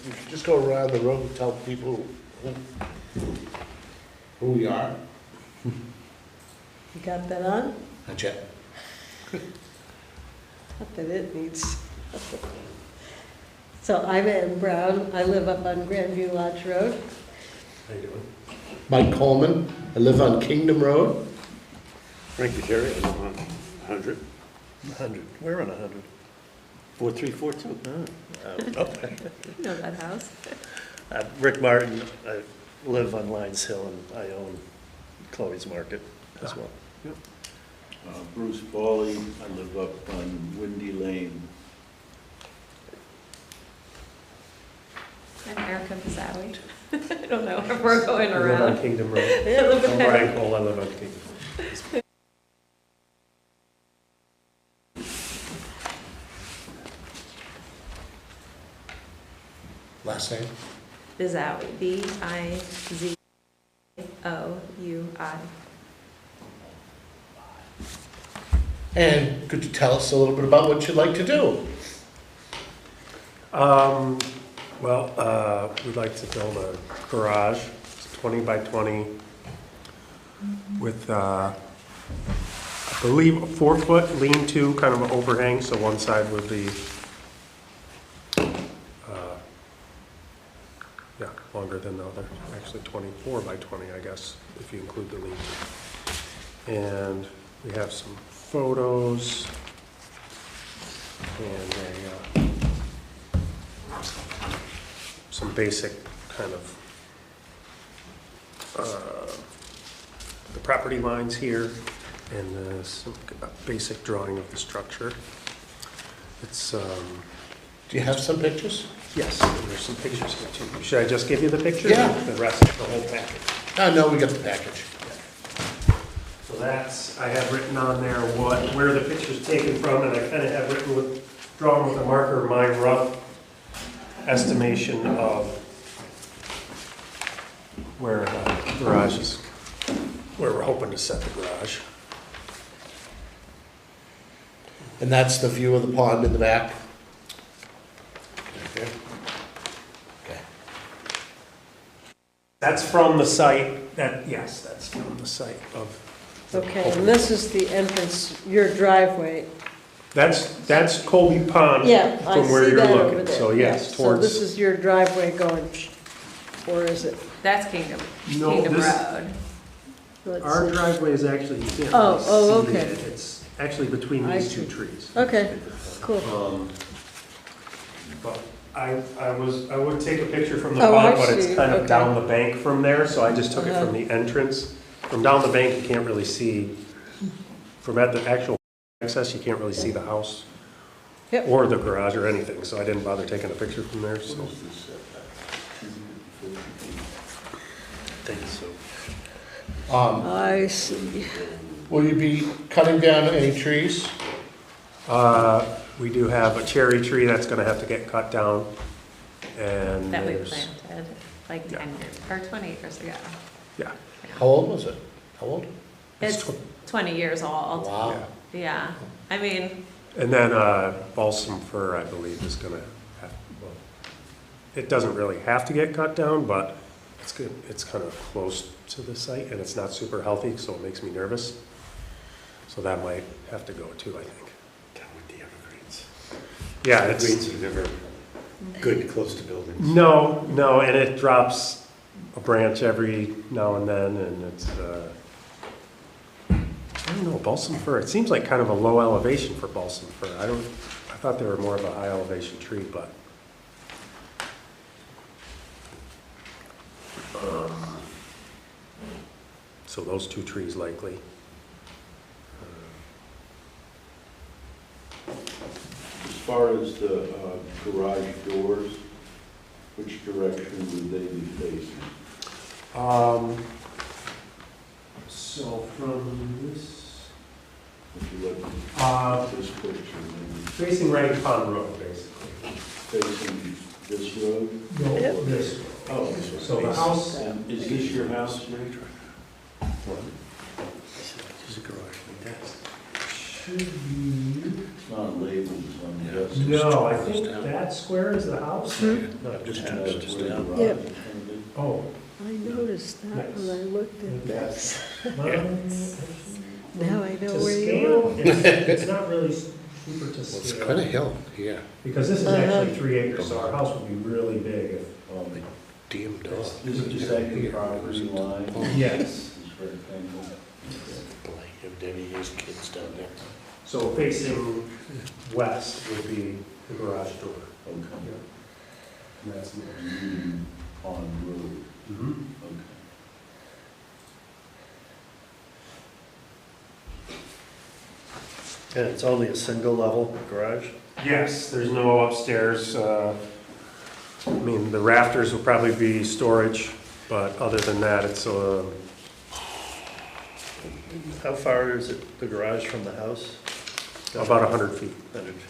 you should just go around the room and tell people who we are. You got that on? Not yet. Not that it needs. So I'm Ann Brown. I live up on Grandview Lodge Road. How you doing? Mike Coleman, I live on Kingdom Road. Frank Jerry, I live on 100, 100. We're on 100. 4342. Okay. You know that house. Rick Martin, I live on Lions Hill and I own Chloe's Market as well. Yep. Bruce Bawley, I live up on Windy Lane. I'm Erica Pizzawi. I don't know if we're going I live on around. Kingdom Road. Yeah, look I'm at that. Brian Cole, I live on Kingdom Road. Last name? Bizoui. B-I-Z-O-U-I. And could you tell us a little bit about what you'd like to do? We'd like to build a garage. It's 20 by 20 with, I believe, a 4-foot lean-to, kind of an overhang, so one side would be longer than the other. Actually 24 by 20, I guess, if you include the lean-to. And we have some photos and some basic kind of the property lines here and some basic drawing of the structure. It's Do you have some pictures? yes, and there's some pictures here too. Should I just give you the pictures? Yeah. The rest of the whole package. No, we got the package. So that's, I have written on there where the picture's taken from, and I kind of have drawn with a marker my rough estimation of where the garage is, where we're hoping to set the garage. And that's the view of the pond in the back? Okay. That's from the site, yes, that's from the site of. Okay, and this is the entrance, your driveway. That's Colby Pond Yeah, I from where see you're that over looking, there. so yes, So this towards. is your driveway going, or is it? That's Kingdom No, Road. Let's Our see. driveway is actually, you can't Oh, really see okay. it. It's actually between I these two see. trees. Okay, cool. But I would take a picture from the Oh, I pond, but it's see. kind of Okay. down the bank from there, so I just took it Uh-huh. from the entrance. From down the bank, you can't really see, from at the actual access, you can't really see the house Yep. or the garage or anything, so I didn't bother taking a picture from there, so. What is this setback? 250 feet. Thank you, so. I see. Will you be cutting down any trees? We do have a cherry tree that's gonna have to get cut down, and That we there's, planted like Yeah. 10 years, or 20 years ago. yeah. How old was it? How old? It's 20 years old. Wow. Yeah. Yeah. I mean, And then balsam fir, I believe, is gonna have, well, it doesn't really have to get cut down, but it's good. It's kind of close to the site, and it's not super healthy, so it makes me nervous. So that might have to go too, I think. Down with the evergreens. Yeah, Evergreens are never good close to buildings. no, and it drops a branch every now and then, and it's, I don't know, balsam fir, it seems like kind of a low elevation for balsam fir. I thought they were more of a high elevation tree, but. So those two trees likely. As far as the garage doors, which direction would they be facing? So from this, If you look uh, at this picture, maybe facing Writing Pond Road, basically. facing this road? No, this. Oh, this way. So the house, And is this your house, Mary? There's a garage like that. should be, It's not labeled on this. No, I think that square is the house. Just Kind two of doors where the down. garage Yep. is gonna be. Oh. I noticed that when I looked at this. Well, Now I know to where you scale, are. it's not really super to Well, it's scale. quite a hill here. Because this is Uh-huh. actually 3 acres, so our house would be really big if, Damn dog. Is it just like the property line? Yes. It's rectangle. Like, if Denny has kids down there. so facing west would be the garage door. Okay. And that's the- On road, Mhm. okay. And it's only a single level garage? Yes, there's no upstairs. I mean, the rafters will probably be storage, but other than that, it's How far is it, the garage from the house? about 100 feet. 100 feet.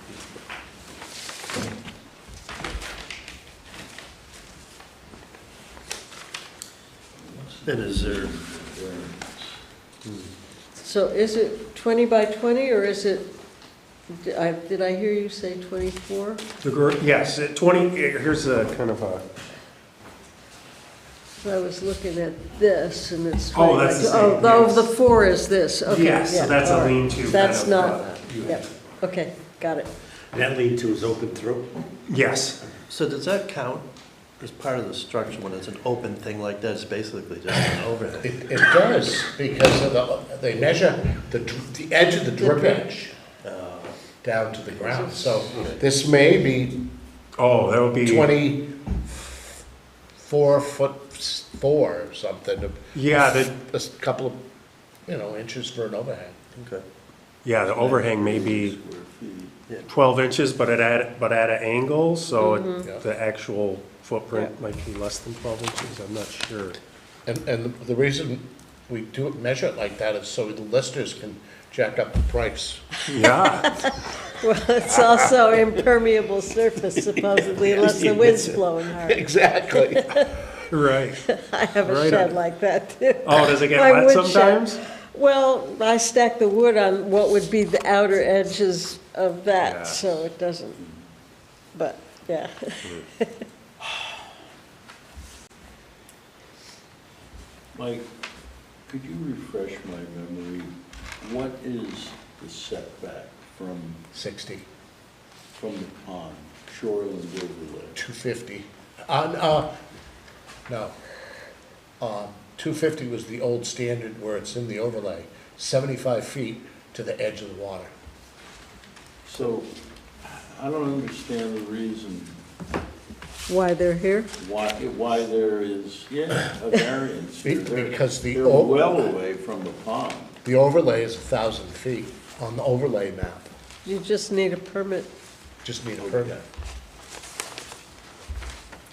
And is there, So is it 20 by 20, or is it, did I hear you say 24? Yes, 20, here's a kind of a, I was looking at this, and it's. Oh, 20 by that's the tw- same, Oh, yes. the 4 is this, okay. yes, so yeah, that's all a right. lean-to kind That's of, not, yep, okay, got it. That lean-to is open through? Yes, so does that count as part of the structure when it's an open thing like that? It's basically just an overhang. It does, because of they measure the edge of the drip edge down to the ground. So this may be oh, that would be. 24'4" or something. Yeah, A couple of, inches for an overhang. Okay. Yeah, the overhang may be Square feet. 12 inches, but at an angle, so Yeah. the actual footprint might be less than 12 inches, I'm not sure. And the reason we do measure it like that is so the listers can jack up the price. Yeah, Well, it's also impermeable surface supposedly, unless the wind's blowing hard. Exactly. right. I have a Right shed on. like that too. Oh, does it get My wet wood shed. sometimes? Well, I stack the wood on what would be the outer edges of Yeah. that, so it doesn't, but, yeah. Mike, could you refresh my memory? What is the setback from 60, the pond, shoreland overlay? 250. No. 250 was the old standard where it's in the overlay, 75 feet to the edge of the water. So, I don't understand the reason Why they're here? why there is, a variance here. Because They're well away from the pond. The overlay is 1,000 feet on the overlay map. You just need a permit Just need a permit.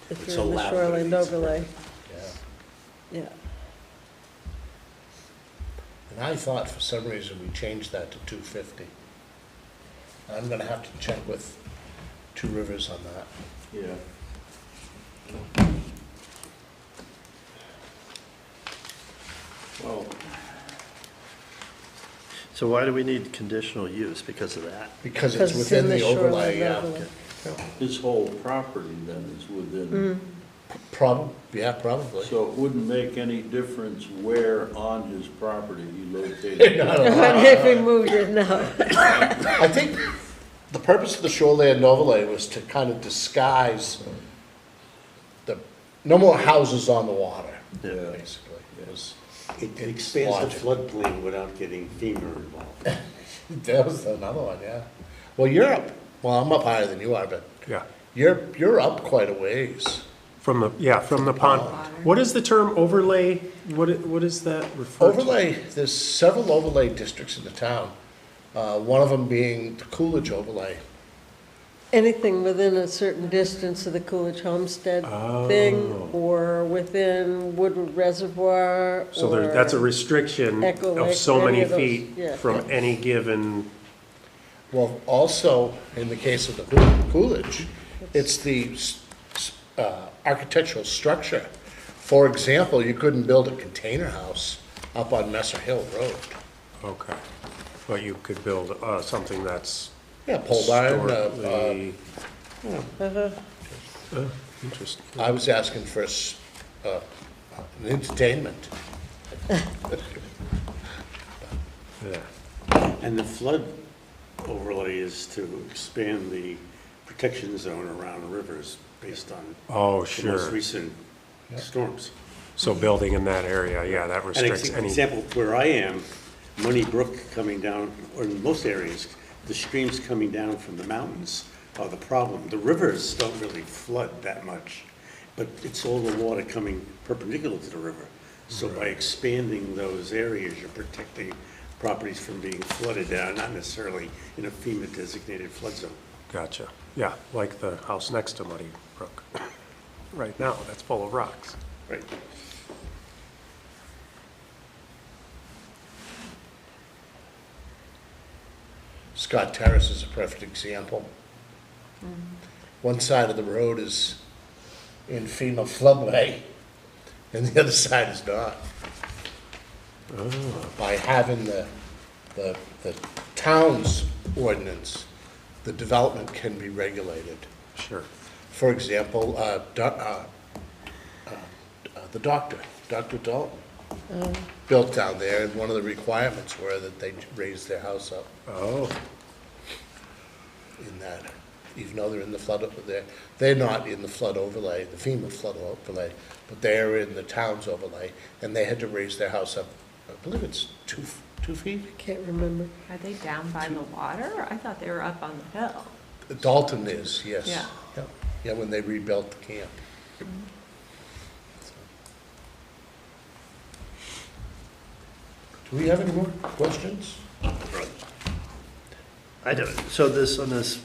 if It's you're in the allowed, but it shoreline needs a overlay, Yeah. yeah. And I thought for some reason we changed that to 250. I'm gonna have to check with Two Rivers on that. Yeah. Well, So why do we need conditional use because of that? Because it's Because it's in within the the overlay, shoreline yeah. overlay. his whole property then is within, Probably. so it wouldn't make any difference where on his property he located. Not a lot. But if we moved it, no. I think the purpose of the shoreland overlay was to kind of disguise no more houses on the water, Yeah. basically. It was, It expands the Logic. floodplain without getting FEMA involved. that was another one, yeah. Well, you're up, I'm up higher than you are, but Yeah, you're up quite a ways. from the pond. What is the term overlay? What is that referred to? Overlay, there's several overlay districts in the town. One of them being the Coolidge overlay. Anything within a certain distance of the Coolidge Homestead thing, or within Woodward Reservoir, So or that's a restriction Echo of Lake, so any many of those, feet yeah. from any given, Well, also, in the case of the Coolidge, it's the architectural structure. For example, you couldn't build a container house up on Messer Hill Road. okay. But you could build something that's Yeah, pole barn, historically- Uh-huh. Interesting. I was asking for an entertainment. Yeah. And the flood overlay is to expand the protection zone around rivers based on Oh, the most sure. recent Yeah. storms. So building in that area, yeah, that An restricts any, example, where I am, Money Brook coming down, or in most areas, the streams coming down from the mountains are the problem. The rivers don't really flood that much, but it's all the water coming perpendicular to the river. So by expanding those areas, you're protecting properties from being flooded down, not necessarily in a FEMA designated flood zone. gotcha. Yeah, like the house next to Muddy Brook. Right now, that's full of rocks. Right. Scott Terrace is a perfect example. One side of the road is in FEMA floodway, and the other side is not. By having the town's ordinance, the development can be regulated. Sure. For example, the doctor, Dr. Dalton, built down there, and one of the requirements were that they raise their house up Oh, in that, even though they're in the flood, they're not in the flood overlay, the FEMA flood overlay, but they're in the town's overlay, and they had to raise their house up, I believe it's 2 feet? Can't remember. Are they down by the water? I thought they were up on the hill. Dalton is, yes. Yeah. Yeah, when they rebuilt the camp. Do we have any more questions? I don't, so this, on this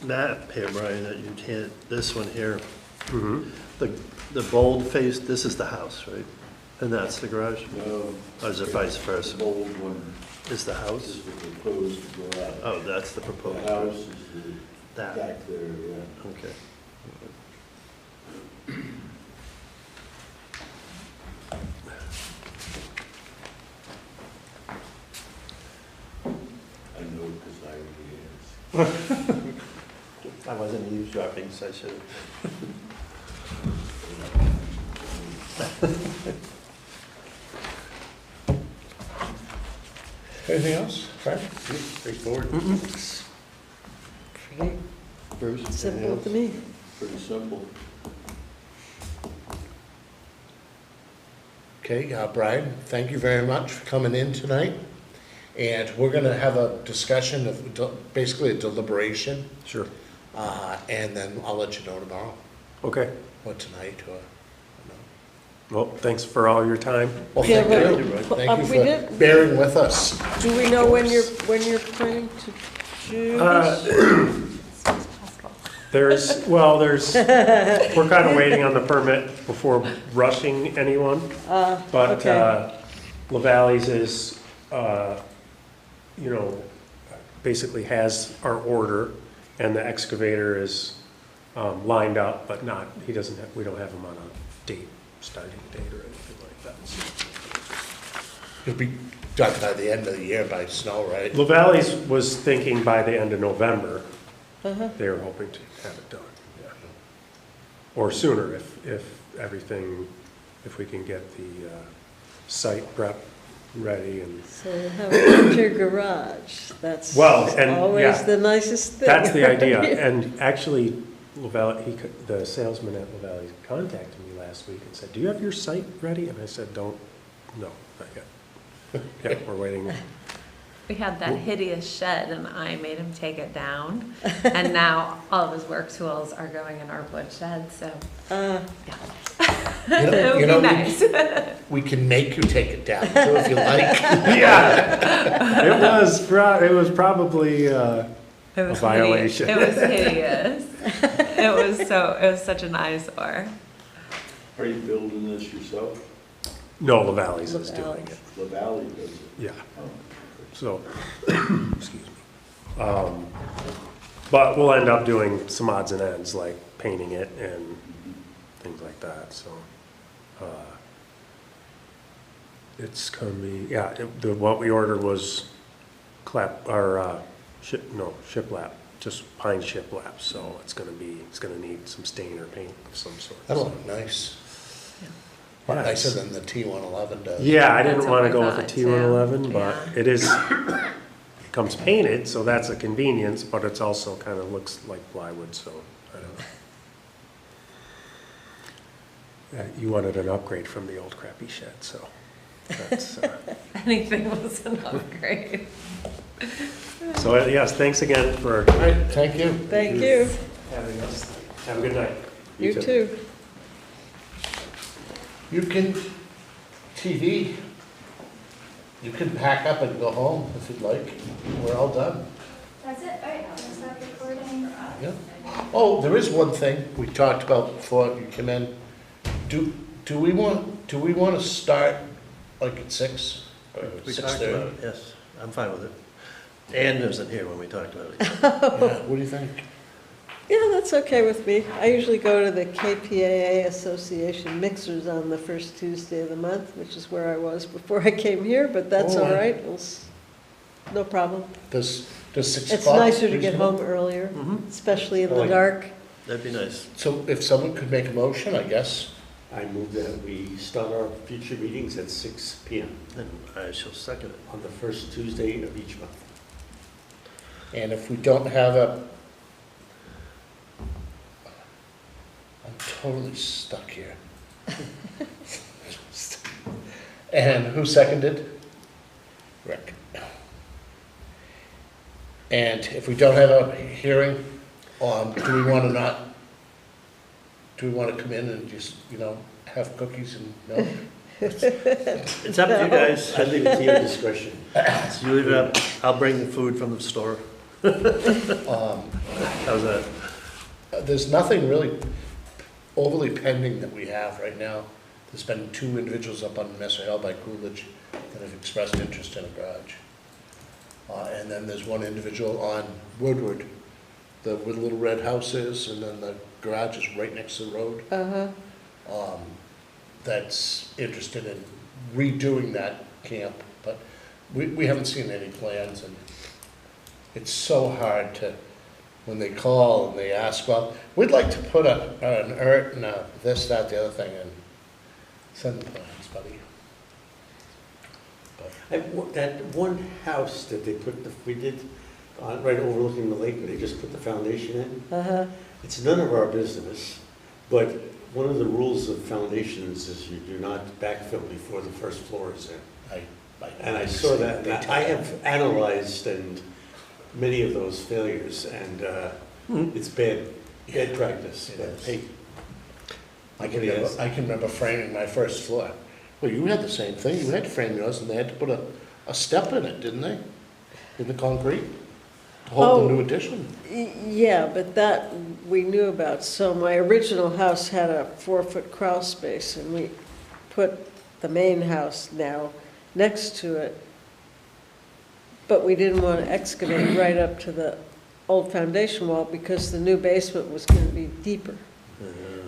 map here, Brian, that you can't, this one here, the bold face, this is the house, right? And that's the garage? No, Or is it vice the versa? bold one Is the house? is the proposed garage. Oh, that's the The proposed house garage. is the That, back there, yeah. okay. I know because I already asked. I wasn't eavesdropping, so I should have. Anything else, Frank? Straightforward. Pretty Bruce? simple to me. Pretty simple. Okay, Brian, thank you very much for coming in tonight. And we're gonna have a discussion of, basically a deliberation, sure. and then I'll let you know tomorrow, Okay. or tonight, or, Well, thanks for all your time. well, Yeah, thank but- you. we Thank you did- for bearing with us. Do we know when you're planning to do this? As soon as possible. There's, we're kind of waiting on the permit before rushing anyone. But okay. LaValle's is, basically has our order, and the excavator is lined up, but not, we don't have him on a date, starting date or anything like that. It'll be done by the end of the year by snow, right? LaValle's was thinking by the end of November, they were hoping to have it done, yeah. Or sooner if everything, if we can get the site prep ready and. So you have it in your garage. That's Well, and, always yeah. the nicest thing. That's the idea, and actually, LaValle, the salesman at LaValle's contacted me last week and said, do you have your site ready? And I said, no, not yet. Yeah, we're waiting. We had that hideous shed and I made him take it down. And now all of his work tools are going in our wood shed, so. It would be nice. We can make you take it down, too, if you like. Yeah, it was probably It a was violation. It was hideous. It was such an eyesore. Are you building this yourself? No, LaValle's is doing LaValle's. it, La Valley does it? yeah, Oh, so, excuse me. But we'll end up doing some odds and ends, like painting it and things like that, so. It's coming, yeah, what we ordered was shiplap, just pine shiplap, so it's gonna need some stain or paint of some sort. That'll look nice. A lot Yeah, nicer it's- than the T111 does. Yeah, I That's didn't what wanna we go with the thought, too. T111, but Yeah. it is, it comes painted, so that's a convenience, but it's also kinda looks like plywood, so I don't know. You wanted an upgrade from the old crappy shed, so that's, Anything was an upgrade. so yes, thanks again for All right, thank you. Thank you. having us. Have a good night. You too. You can, TV, you can pack up and go home if you'd like. We're all done. That's it, all right, I'll stop recording. Yeah. Oh, there is one thing we talked about before you came in. Do we want to start like at 6 or We talked 6:30? about it, yes, I'm fine with it. Ann wasn't here when we talked about it. Yeah, what do you think? Yeah, that's okay with me. I usually go to the KPAA Association mixers on the first Tuesday of the month, which is where I was before I came here, but that's Oh, all I- right. No problem. Does 6 It's o'clock? nicer to get reasonable? home earlier, Mhm. especially in I the like- dark. That'd be nice. So if someone could make a motion, I guess. I move that we start our future meetings at 6 PM And I shall second it. on the first Tuesday of each month. And if we don't have I'm totally stuck here. And who seconded? Rick. And if we don't have a hearing, do we want to come in and just, have cookies and milk? It's up to you guys. I leave it to your discretion. So you leave it up, I'll bring the food from the store. How's that? There's nothing really overly pending that we have right now. There's been 2 individuals up on Messer Hill by Coolidge that have expressed interest in a garage. And then there's one individual on Woodward, where the little red house is, and then the garage is right next to the road. Uh-huh. That's interested in redoing that camp, but we haven't seen any plans, and it's so hard to, when they call and they ask, well, we'd like to put an and this, that, the other thing, and send the plans, buddy. That one house that they we did, right overlooking the lake, where they just put the foundation in, Uh-huh. it's none of our business, but one of the rules of foundations is you do not backfill before the first floor is in. And I saw that, and I have analyzed many of those failures, and it's bad practice. It But is. hey, I can remember framing my first floor. Well, you had the same thing, you had to frame yours, and they had to put a step in it, didn't they? In the concrete, to hold the new addition. Yeah, but that we knew about. So my original house had a 4-foot crawl space, and we put the main house now next to it. But we didn't want to excavate right up to the old foundation wall because the new basement was going to be deeper.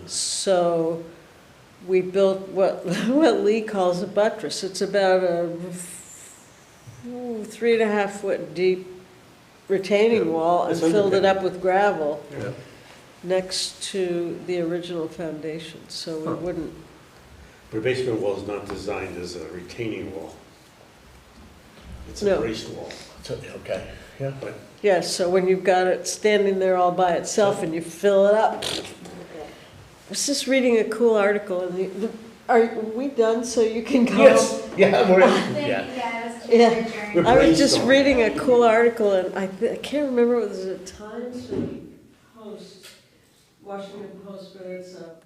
So we built what Lee calls a buttress. It's about a 3.5 foot deep retaining wall and It's filled it underpinning. up with gravel Yeah. next to the original foundation, so we wouldn't, but a basement wall is not designed as a retaining wall. It's a No. braced wall. Okay, yeah. But yeah, so when you've got it standing there all by itself and you fill it up. I was just reading a cool article, and are we done so you can go? Yes, yeah, we're, Then, yeah. yeah, that's Yeah. adjourned. I was just brainstorming. reading a cool article, and I can't remember, was it Times or Post, Washington Post, but it's a